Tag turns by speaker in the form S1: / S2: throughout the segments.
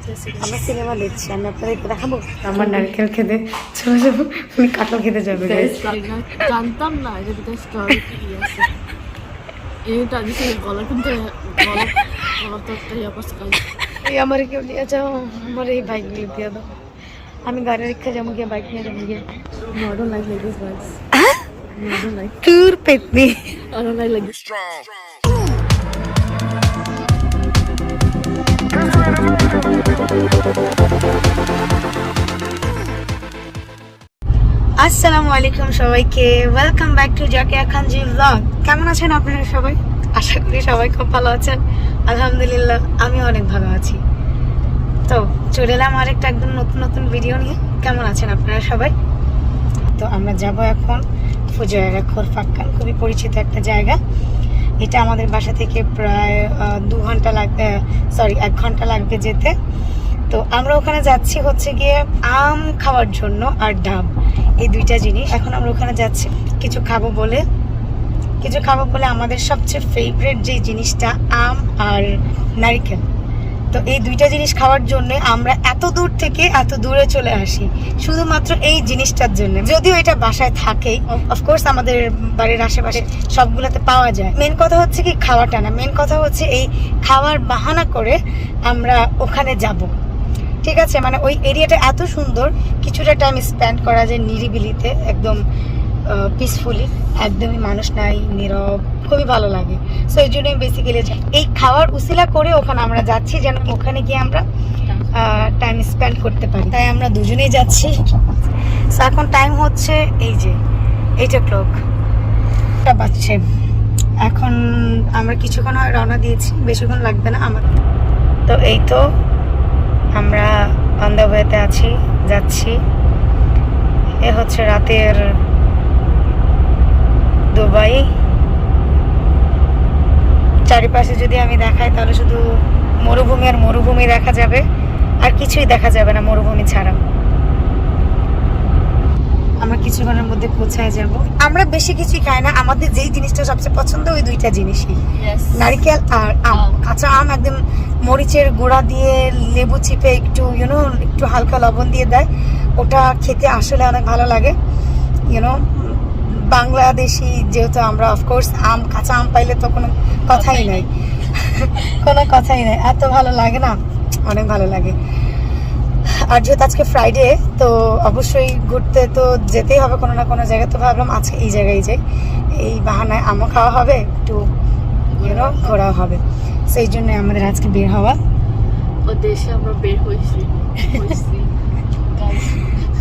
S1: আমরা সিনেমা দেখছি, আমি আপনাদেরকে দেখাবো আমার নারকেল খেতে চলে যাবো, উনি কাঁঠাল খেতে যাবে।
S2: জানতাম না এটা ভিতরে স্ট্রবেরি আছে। এটা দিছে গলা কিন্তু গলা তো একটা ইয়াপাস কাজ।
S1: এই আমার কেউ নিয়ে যাও, আমার এই বাইকগুলো দিয়ে দাও, আমি গাড়ি রেখে যাবো গিয়ে বাইক নিয়ে যাবো গিয়ে।
S2: I don't like this vibes. I don't like.
S1: তোর পেতনি
S2: I don't like this.
S1: আসসালামু আলাইকুম সবাইকে, welcome back to Zakia Khanji blog. কেমন আছেন আপনারা সবাই? আশা করি সবাই খুব ভালো আছেন। আলহামদুলিল্লাহ আমি অনেক ভালো আছি। তো চলে এলাম আরেকটা একদম নতুন ভিডিও নিয়ে। কেমন আছেন আপনারা সবাই? তো আমরা যাব এখন ফুজায়রা খোরফাক্কান, খুবই পরিচিত একটা জায়গা। এটা আমাদের বাসা থেকে প্রায় 1 ঘন্টা লাগবে যেতে। তো আমরা ওখানে যাচ্ছি হচ্ছে গিয়ে আম খাওয়ার জন্য আর ডাব, এই দুইটা জিনিস। এখন আমরা ওখানে যাচ্ছি কিছু খাবো বলে আমাদের সবচেয়ে ফেভারিট যে জিনিসটা আম আর নারকেল। তো এই দুইটা জিনিস খাওয়ার জন্য আমরা এত দূর থেকে এত দূরে চলে আসি শুধুমাত্র এই জিনিসটার জন্য। যদিও এটা বাসায় থাকেই, অফকোর্স আমাদের বাড়ির আশেপাশে সবগুলোতে পাওয়া যায়। মেন কথা হচ্ছে কি খাওয়াটা না, মেন কথা হচ্ছে এই খাওয়ার বাহানা করে আমরা ওখানে যাব। ঠিক আছে, মানে ওই এরিয়াটা এত সুন্দর, কিছুটা টাইম স্পেন্ড করা যায় নিরিবিলিতে, একদম পিসফুলি, একদমই মানুষ নাই, নীরব, খুবই ভালো লাগে। সো এই জন্যই বেসিক্যালি এই খাওয়ার উসিলা করে ওখানে আমরা যাচ্ছি, যেন ওখানে গিয়ে আমরা টাইম স্পেন্ড করতে পারি। তাই আমরা দুজনেই যাচ্ছি। সো এখন টাইম হচ্ছে এই যে 8 o'clock বাজছে। এখন আমরা কিছুক্ষণ হয় রওনা দিয়েছি, বেশিক্ষণ লাগবে না আমার। তো এই তো আমরা অন দ্য ওয়েতে আছি, যাচ্ছি। এ হচ্ছে রাতের দুবাই। চারিপাশে যদি আমি দেখাই তাহলে শুধু মরুভূমি আর মরুভূমি দেখা যাবে, আর কিছুই দেখা যাবে না মরুভূমি ছাড়া। আমরা কিছুক্ষণের মধ্যে পৌঁছায় যাব। আমরা বেশি কিছুই খাই না, আমাদের যেই জিনিসটা সবচেয়ে পছন্দ ওই দুইটা জিনিসই, নারকেল আর আম। কাঁচা আম একদম মরিচের গুঁড়া দিয়ে লেবু চিপে একটু একটু হালকা লবণ দিয়ে দেয়, ওটা খেতে আসলে অনেক ভালো লাগে। বাংলাদেশি যেহেতু আমরা, অফকোর্স আম, কাঁচা আম পাইলে তো কোনো কথাই নাই কোনো কথাই নাই, এত ভালো লাগে না, অনেক ভালো লাগে। আর যেহেতু আজকে ফ্রাইডে, তো অবশ্যই ঘুরতে তো যেতেই হবে কোনো না কোনো জায়গায়। তো ভাবলাম আজকে এই জায়গায় যাই, এই বাহানায় আমও খাওয়া হবে, একটু ঘোরাও হবে। সেই জন্য আমাদের আজকে বের হওয়া।
S2: ও দেশে আমরা বের হইছি।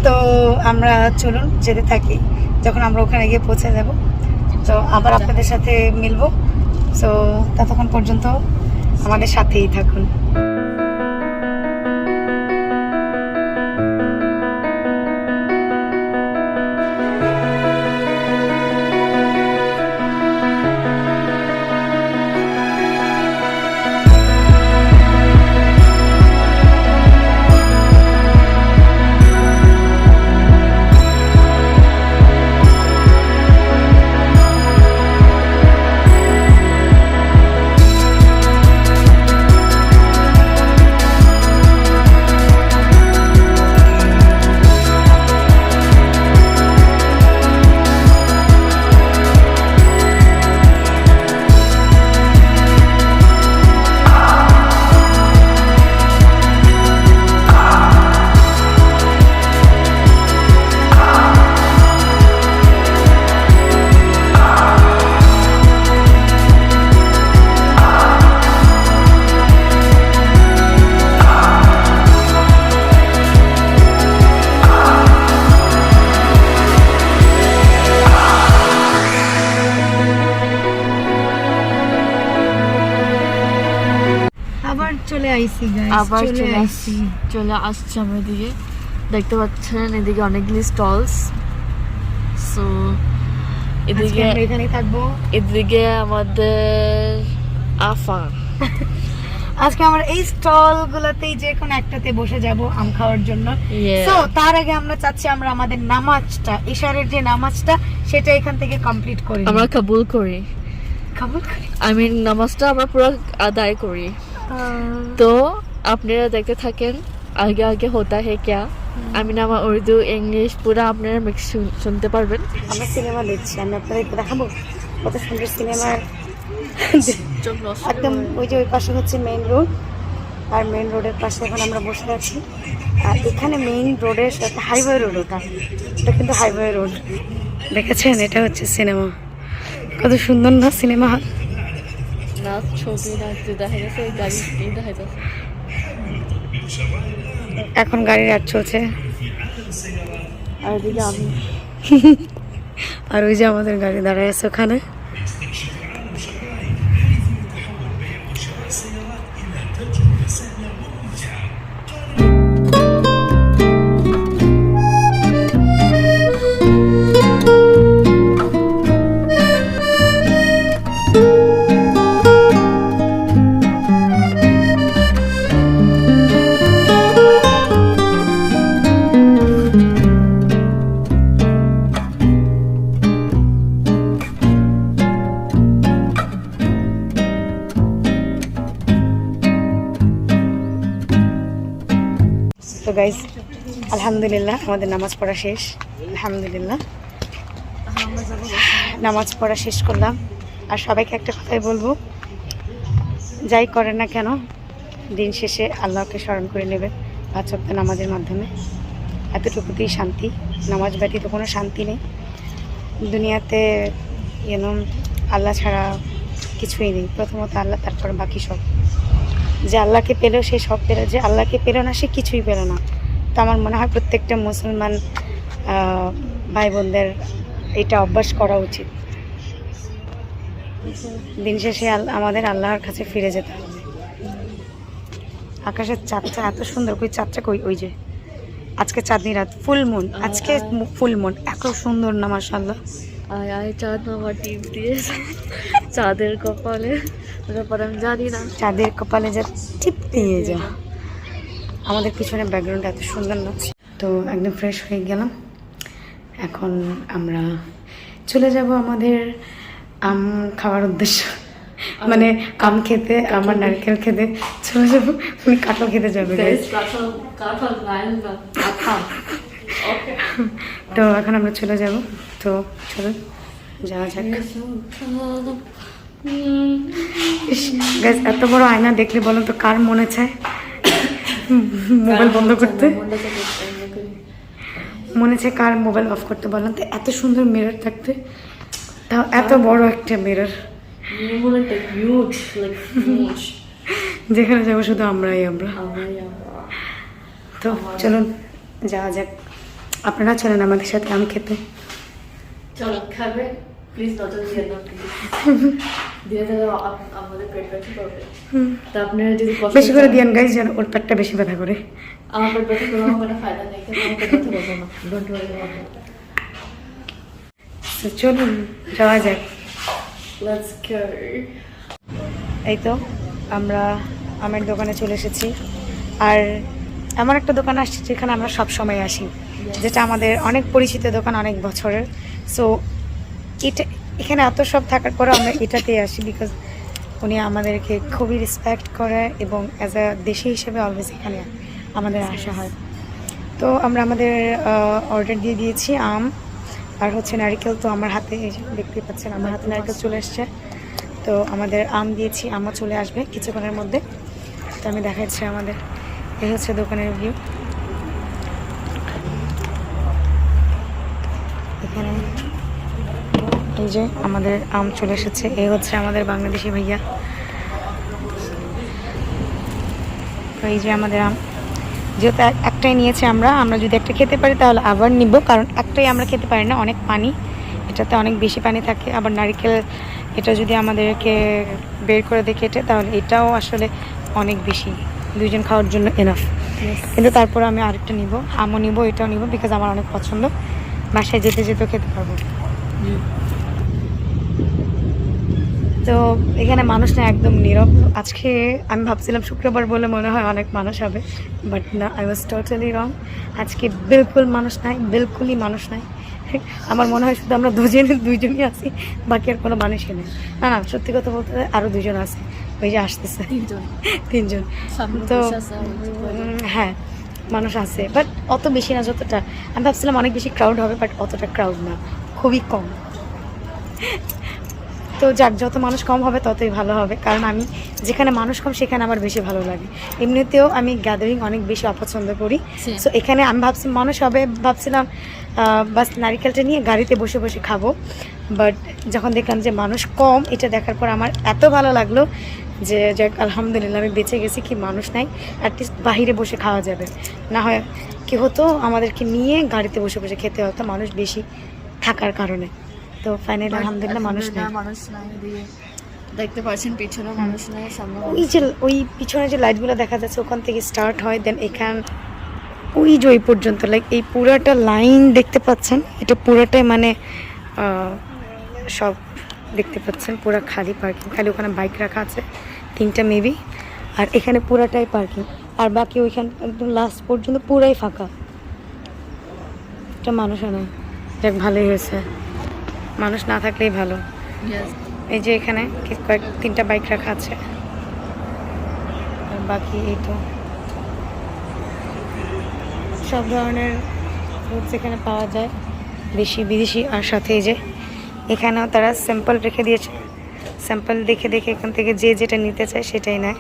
S1: তো আমরা চলুন যেতে থাকি, যখন আমরা ওখানে গিয়ে পৌঁছে যাব তো আবার আপনাদের সাথে মিলবো। সো ততক্ষণ পর্যন্ত আমাদের সাথেই থাকুন।
S2: আবার চলে আসছি আমি এদিকে। দেখতে পাচ্ছেন এদিকে অনেকগুলি স্টলস। সো এদিকে
S1: এখানেই থাকবো।
S2: এদিকে আমাদের আফা
S1: আজকে আমরা এই স্টল গুলাতেই যে কোনো একটাতে বসে যাব আম খাওয়ার জন্য। সো তার আগে আমরা চাচ্ছি আমরা আমাদের নামাজটা, ইশারের যে নামাজটা, সেটা এখান থেকে কমপ্লিট করি।
S2: আমরা কবুল করি, নামাজটা আমরা পুরো আদায় করি। তো আপনারা দেখতে থাকেন আগে আগে হোতা হে ক্যা। আমি না আমার উর্দু ইংলিশ পুরো আপনারা মিক্স শুনতে পারবেন।
S1: আমরা সিনেমা দেখছি, আমি আপনাদেরকে দেখাবো কত সুন্দর সিনেমার। একদম ওই যে ওই পাশে হচ্ছে মেইন রোড, আর মেইন রোডের পাশে এখন আমরা বসে আছি। আর এখানে মেইন রোডের সাথে হাইওয়ে রোড, ওটা কিন্তু হাইওয়ে রোড। দেখেছেন, এটা হচ্ছে সিনেমা। কত সুন্দর না সিনেমা হল।
S2: নাচ ছবি নাচ দেখা গেছে, গাড়ি দেখা যাচ্ছে।
S1: এখন গাড়ির অ্যাড চলছে,
S2: আর এদিকে আমি
S1: আর ওই যে আমাদের গাড়ি দাঁড়ায় আছে ওখানে। তো গাইস, আলহামদুলিল্লাহ আমাদের নামাজ পড়া শেষ। আলহামদুলিল্লাহ নামাজ পড়া শেষ করলাম। আর সবাইকে একটা কথাই বলবো, যাই করেন না কেন দিন শেষে আল্লাহকে স্মরণ করে নেবে 5 ওয়াক্ত নামাজের মাধ্যমে। এতটুকুতেই শান্তি। নামাজ ব্যতীত কোনো শান্তি নেই দুনিয়াতে। আল্লাহ ছাড়া কিছুই নেই। প্রথমত আল্লাহ, তারপর বাকি সব। যে আল্লাহকে পেলেও সে সব পেল, যে আল্লাহকে পেল না সে কিছুই পেল না। তো আমার মনে হয় প্রত্যেকটা মুসলমান ভাই বোনদের এটা অভ্যাস করা উচিত। দিন শেষে আমাদের আল্লাহর কাছে ফিরে যেতে হবে। আকাশের চাঁদটা এত সুন্দর। কই চাঁদটা কই? ওই যে আজকে চাঁদনি রাত, ফুল মুন। আজকে ফুল মুন, এত সুন্দর না মাশাআল্লাহ।
S2: আয় আয় চাঁদ মামা টিপ দিয়ে চাঁদের কপালে, ব্যাপার আমি জানি না।
S1: চাঁদের কপালে যা টিপ দিয়ে যা। আমাদের পিছনে ব্যাকগ্রাউন্ড এত সুন্দর না। তো একদম ফ্রেশ হয়ে গেলাম। এখন আমরা চলে যাব আমাদের আম খাওয়ার উদ্দেশ্য, মানে আম খেতে। আমার নারকেল খেতে চলে যাবো, উনি কাঁঠাল খেতে যাবে। তো এখন আমরা চলে যাব। তো চলো যাওয়া যাক। গাইস, এত বড় আয়না দেখলে বলো তো কার মনে চায় মোবাইল বন্ধ করতে? মনে চায় কার মোবাইল অফ করতে বলেন তো? এত সুন্দর মিরর থাকতে, তাও এত বড় একটা মিরর। যেখানে যাবো শুধু আমরা। তো চলুন যাওয়া যাক। আপনারা চলেন আমাদের সাথে আম খেতে।
S2: চলো খাবে প্লিজ, নজর দিয়ে দাও দিয়ে দাও, আমাদের পেট ব্যথা করবে। তা আপনারা যদি
S1: বেশি করে দিয়েন গাইস, যেন ওর পেটটা বেশি ব্যথা করে।
S2: আমার পেট ব্যথা করলে আমার কোনো ফায়দা নেই, কিন্তু আমার পেট ব্যথা করবো না। Don't worry about it.
S1: চলুন যাওয়া যাক।
S2: Let's go.
S1: এই তো আমরা আমের দোকানে চলে এসেছি। আর এমন একটা দোকান আসছে যেখানে আমরা সব সময় আসি, যেটা আমাদের অনেক পরিচিত দোকান, অনেক বছরের। সো এটা এখানে এত সব থাকার পরে আমরা এটাতেই আসি, বিকজ উনি আমাদেরকে খুবই রেসপেক্ট করে এবং অ্যাজ আ দেশি হিসেবে অলওয়েজ এখানে আমাদের আসা হয়। তো আমরা আমাদের অর্ডার দিয়ে দিয়েছি আম আর হচ্ছে নারকেল। তো আমার হাতে দেখতে পাচ্ছেন, আমার হাতে নারকেল চলে এসছে। তো আমাদের আম দিয়েছি, আমও চলে আসবে কিছুক্ষণের মধ্যে। তো আমি দেখাচ্ছি আমাদের, এই হচ্ছে দোকানের ভিউ। এখানে এই যে আমাদের আম চলে এসেছে। এই হচ্ছে আমাদের বাংলাদেশি ভাইয়া। তো এই যে আমাদের আম, যেহেতু একটাই নিয়েছি আমরা যদি একটা খেতে পারি তাহলে আবার নিব, কারণ একটাই আমরা খেতে পারি না, অনেক পানি, এটাতে অনেক বেশি পানি থাকে। আবার নারকেল এটা যদি আমাদেরকে বের করে দেখে এটা, তাহলে এটাও আসলে অনেক বেশি, দুইজন খাওয়ার জন্য এনাফ। কিন্তু তারপর আমি আরেকটা নিব, আমও নিব, এটাও নিব, বিকজ আমার অনেক পছন্দ। বাসায় যেতে যেতেও খেতে পারবো। তো এখানে মানুষ না, একদম নীরব। আজকে আমি ভাবছিলাম শুক্রবার বলে মনে হয় অনেক মানুষ হবে, বাট না, আই ওয়াজ টোটালি রং। আজকে বিলকুল মানুষ নাই, বিলকুলই মানুষ নাই। আমার মনে হয় শুধু আমরা দুজনই আছি, বাকি আর কোনো মানুষই নেই। না, সত্যি কথা বলতে আরও দুজন আছে, ওই যে আসতেছে
S2: তিনজন
S1: 3 জন।
S2: সামনে
S1: তো
S2: বসে আছে, আর একটু পরে।
S1: হ্যাঁ মানুষ আছে, বাট অত বেশি না যতটা আমি ভাবছিলাম। অনেক বেশি ক্রাউড হবে, বাট অতটা ক্রাউড না, খুবই কম। তো যাক, যত মানুষ কম হবে ততই ভালো হবে, কারণ আমি যেখানে মানুষ কম সেখানে আমার বেশি ভালো লাগে। এমনিতেও আমি গ্যাদারিং অনেক বেশি অপছন্দ করি।
S2: Same.
S1: সো এখানে আমি ভাবছি মানুষ হবে, ভাবছিলাম বাস নারিকেলটা নিয়ে গাড়িতে বসে বসে খাবো, বাট যখন দেখলাম যে মানুষ কম, এটা দেখার পর আমার এত ভালো লাগলো যে যাক আলহামদুলিল্লাহ আমি বেঁচে গেছি, কি মানুষ নাই, অ্যাটলিস্ট বাহিরে বসে খাওয়া যাবে। না হয় কি হতো, আমাদেরকে নিয়ে গাড়িতে বসে বসে খেতে হতো মানুষ বেশি থাকার কারণে। তো ফাইনালি আলহামদুলিল্লাহ মানুষ নেই।
S2: মানুষ নাই, এদিকে দেখতে পাচ্ছেন পিছনে মানুষ নাই, সামনে
S1: ওই যে ওই পিছনে যে লাইটগুলো দেখা যাচ্ছে ওখান থেকে স্টার্ট হয়, দেন এখান ওই যে ওই পর্যন্ত, লাইক এই পুরাটা লাইন দেখতে পাচ্ছেন, এটা পুরাটাই মানে সব দেখতে পাচ্ছেন, পুরা খালি পার্কিং, খালি ওখানে বাইক রাখা আছে 3টা মেবি, আর এখানে পুরাটাই পার্কিং, আর বাকি ওইখান একদম লাস্ট পর্যন্ত পুরাই ফাঁকা, এটা মানুষও নেই। যাক ভালোই হয়েছে, মানুষ না থাকলেই ভালো।
S2: Yes.
S1: এই যে এখানে 3টা বাইক রাখা আছে, আর বাকি এই তো সব ধরনের ফ্রুটস এখানে পাওয়া যায়, দেশি বিদেশি, আর সাথে এই যে এখানেও তারা স্যাম্পল রেখে দিয়েছে, স্যাম্পল দেখে দেখে এখান থেকে যে যেটা নিতে চায় সেটাই নেয়।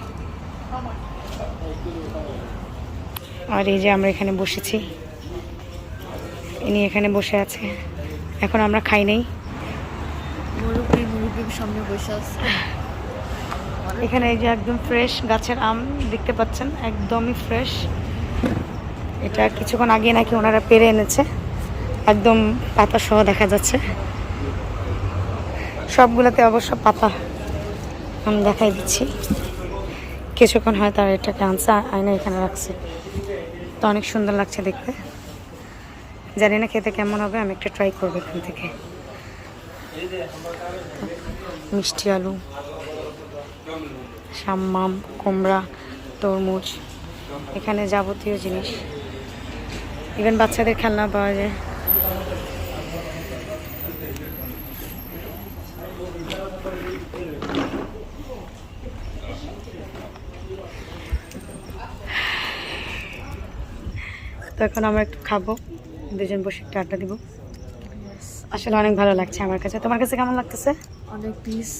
S1: আর এই যে আমরা এখানে বসেছি, ইনি এখানে বসে আছে, এখন আমরা খাই নেই।
S2: মুরব্বীর সামনে বসে আছে।
S1: এখানে এই যে একদম ফ্রেশ গাছের আম দেখতে পাচ্ছেন, একদমই ফ্রেশ। এটা কিছুক্ষণ আগে নাকি ওনারা পেরে এনেছে, একদম পাতা সহ দেখা যাচ্ছে, সবগুলোতে অবশ্য পাতা। আমি দেখাই দিচ্ছি, কিছুক্ষণ হয় তার এটাকে আনছে, আয়না এখানে রাখছে, তো অনেক সুন্দর লাগছে দেখতে। জানি না খেতে কেমন হবে, আমি একটা ট্রাই করবো এখান থেকে। মিষ্টি আলু, সাম্মাম, কুমড়া, তরমুজ, এখানে যাবতীয় জিনিস, ইভেন বাচ্চাদের খেলনা পাওয়া যায়। তো এখন আমরা একটু খাবো, দুজন বসে একটু আড্ডা দিব। আসলে অনেক ভালো লাগছে আমার কাছে। তোমার কাছে কেমন লাগতেছে?
S2: অনেক পিস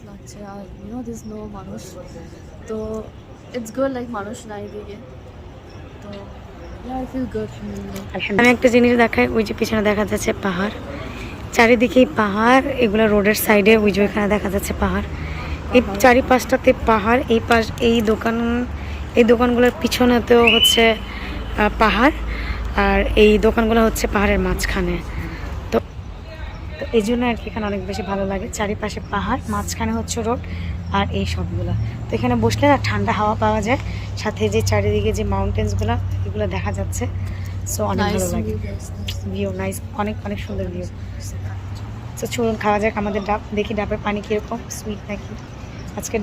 S2: লাগছে, আর দিস নো মানুষ, তো ইটস গুড, লাইক মানুষ নাই দিকে, তো আই ফিল গুড।
S1: আমি একটা জিনিস দেখাই, ওই যে পিছনে দেখা যাচ্ছে পাহাড়, চারিদিকেই পাহাড়, এগুলো রোডের সাইডে, ওই যে ওইখানে দেখা যাচ্ছে পাহাড়, এই চারিপাশটাতে পাহাড়, এই দোকানগুলোর পিছনেতেও হচ্ছে পাহাড়, আর এই দোকানগুলো হচ্ছে পাহাড়ের মাঝখানে। তো এই জন্য আর কি এখানে অনেক বেশি ভালো লাগে, চারিপাশে পাহাড়, মাঝখানে হচ্ছে রোড, আর এই সবগুলো। তো এখানে বসলে না ঠান্ডা হাওয়া পাওয়া যায়, সাথে যে চারিদিকে যে মাউন্টেন্সগুলো এগুলো দেখা যাচ্ছে, সো অনেক ভালো লাগে। ভিউ নাইস, অনেক অনেক সুন্দর ভিউ। তো চলুন খাওয়া যাক আমাদের ডাব, দেখি ডাবের পানি কীরকম, সুইট নাকি। আজকে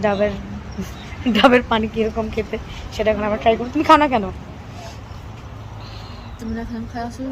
S1: ডাবের পানি কীরকম খেতে সেটা এখন আমরা ট্রাই করবো। তুমি খাও না কেন?
S2: তুমি না খাই আসলে